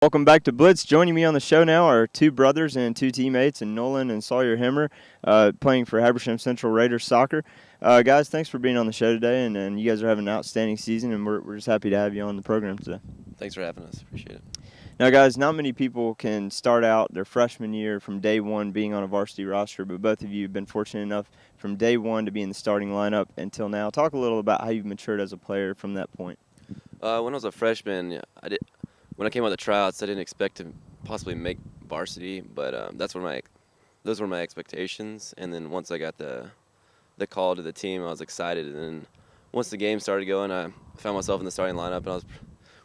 Welcome back to Blitz. Joining me on the show now are two brothers and two teammates, and Nolan and Sawyer Hemmer, playing for Habersham Central Raiders soccer. Guys, thanks for being on the show today, and you guys are having an outstanding season, and we're just happy to have you on the program today. Thanks for having us. Appreciate it. Now, guys, not many people can start out their freshman year from day one being on a varsity roster, but both of you have been fortunate enough from day one to be in the starting lineup until now. Talk a little about how you've matured as a player from that point. When I was a freshman, when I came out the tryouts, I didn't expect to possibly make varsity, but those were my expectations. And then once I got the call to the team, I was excited. And then once the game started going, I found myself in the starting lineup, and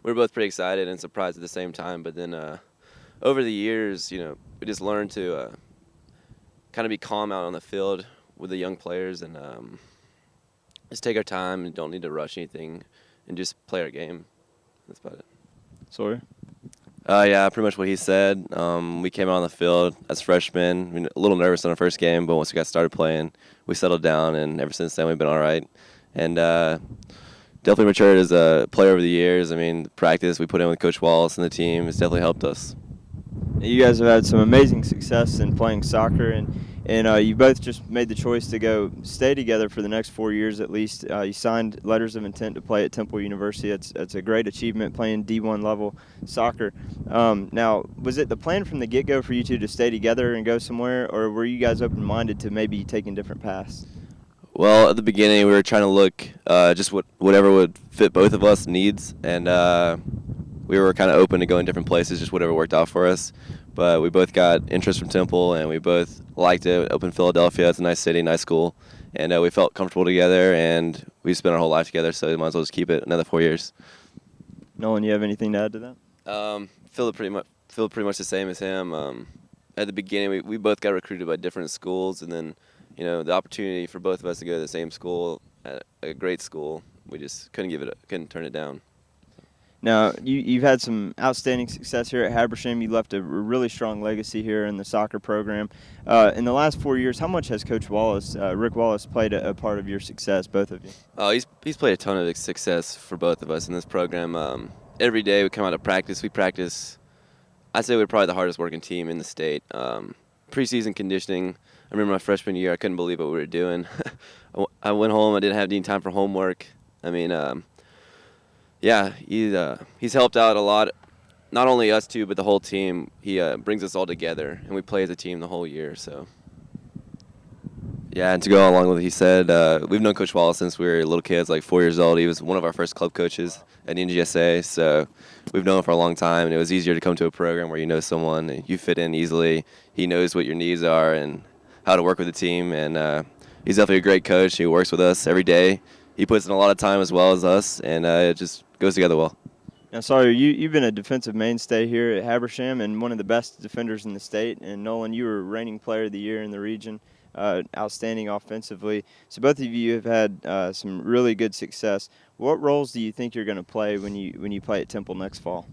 we were both pretty excited and surprised at the same time. But then over the years, we just learned to kind of be calm out on the field with the young players and just take our time and don't need to rush anything and just play our game. That's about it. Sawyer? Yeah, pretty much what he said. We came out on the field as freshmen. I mean, a little nervous on our first game, but once we got started playing, we settled down, and ever since then we've been all right. And definitely matured as a player over the years. I mean, the practice we put in with Coach Wallace and the team has definitely helped us. You guys have had some amazing success in playing soccer, and you both just made the choice to go stay together for the next 4 years at least. You signed letters of intent to play at Temple University. That's a great achievement, playing D1 level soccer. Now, was it the plan from the get-go for you two to stay together and go somewhere, or were you guys open-minded to maybe taking different paths? Well, at the beginning, we were trying to look just whatever would fit both of us needs, and we were kind of open to going different places, just whatever worked out for us. But we both got interest from Temple, and we both liked it. Up in Philadelphia, it's a nice city, nice school, and we felt comfortable together, and we spent our whole life together, so we might as well just keep it another 4 years. Nolan, you have anything to add to that? Feel pretty much the same as him. At the beginning, we both got recruited by different schools, and then the opportunity for both of us to go to the same school, at a great school, we just couldn't turn it down. Now, you've had some outstanding success here at Habersham. You left a really strong legacy here in the soccer program. In the last 4 years, how much has Coach Wallace, Rick Wallace, played a part of your success, both of you? He's played a ton of success for both of us in this program. Every day we come out to practice. We practice. I'd say we're probably the hardest working team in the state. Preseason conditioning. I remember my freshman year, I couldn't believe what we were doing. I went home. I didn't have any time for homework. I mean, yeah, he's helped out a lot, not only us two, but the whole team. He brings us all together, and we play as a team the whole year. So, yeah, and to go along with what he said, we've known Coach Wallace since we were little kids, like 4 years old. He was one of our first club coaches at NGSA, so we've known him for a long time, and it was easier to come to a program where you know someone, and you fit in easily. He knows what your needs are and how to work with the team, and he's definitely a great coach. He works with us every day. He puts in a lot of time as well as us, and it just goes together well. Now, Sawyer, you've been a defensive mainstay here at Habersham and one of the best defenders in the state. And Nolan, you were reigning player of the year in the region, outstanding offensively. So both of you have had some really good success. What roles do you think you're going to play when you play at Temple next fall?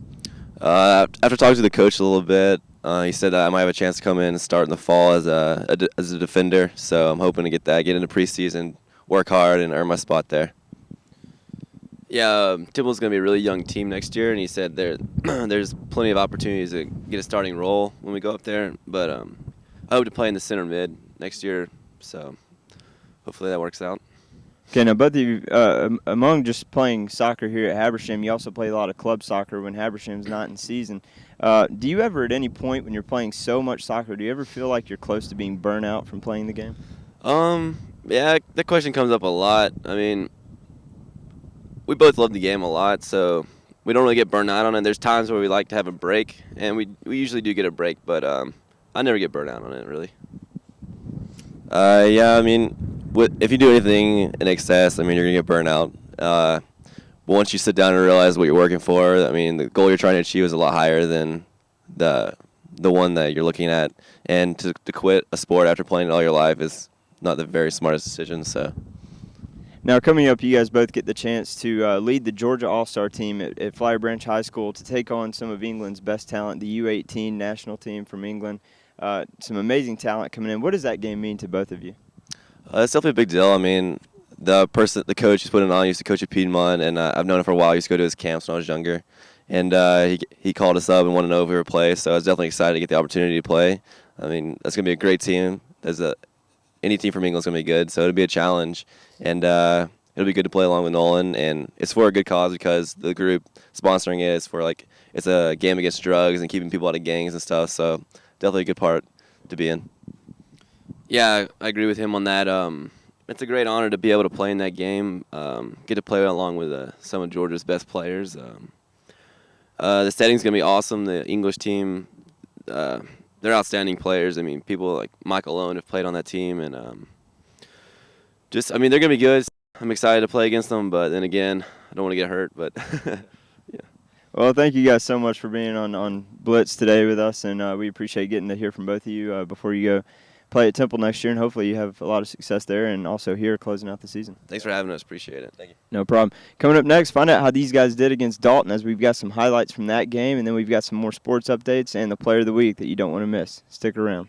After talking to the coach a little bit, he said that I might have a chance to come in and start in the fall as a defender. So I'm hoping to get into preseason, work hard, and earn my spot there. Yeah, Temple's going to be a really young team next year, and he said there's plenty of opportunities to get a starting role when we go up there. But I hope to play in the center mid next year, so hopefully that works out. Okay, now both of you, among just playing soccer here at Habersham, you also play a lot of club soccer when Habersham's not in season. Do you ever, at any point when you're playing so much soccer, do you ever feel like you're close to being burnt out from playing the game? Yeah, that question comes up a lot. I mean, we both love the game a lot, so we don't really get burnt out on it. There's times where we like to have a break, and we usually do get a break, but I never get burnt out on it, really. Yeah, I mean, if you do anything in excess, I mean, you're going to get burnt out. But once you sit down and realize what you're working for, I mean, the goal you're trying to achieve is a lot higher than the one that you're looking at. And to quit a sport after playing it all your life is not the very smartest decision, so. Now, coming up, you guys both get the chance to lead the Georgia All-Star team at Flower Branch High School to take on some of England's best talent, the U18 national team from England. Some amazing talent coming in. What does that game mean to both of you? It's definitely a big deal. I mean, the coach who's putting it on used to coach at Piedmont, and I've known him for a while. I used to go to his camps when I was younger. and he called us up and wanted to know if we were play. So I was definitely excited to get the opportunity to play. I mean, that's gonna be a great team. Any team from England's gonna be good, so it'll be a challenge, and it'll be good to play along with Nolan. And it's for a good cause because the group sponsoring it is for it's a game against drugs and keeping people out of gangs and stuff. So definitely a good part to be in. Yeah, I agree with him on that. It's a great honor to be able to play in that game. Get to play along with some of Georgia's best players. The setting's gonna be awesome. The English team, they're outstanding players. I mean, people like Michael Owen have played on that team, and they're gonna be good. I'm excited to play against them, but then again, I don't want to get hurt. But yeah. Well, thank you guys so much for being on Blitz today with us, and we appreciate getting to hear from both of you before you go play at Temple next year, and hopefully you have a lot of success there and also here closing out the season. Thanks for having us. Appreciate it. Thank you. No problem. Coming up next, find out how these guys did against Dalton, as we've got some highlights from that game, and then we've got some more sports updates and the player of the week that you don't want to miss. Stick around.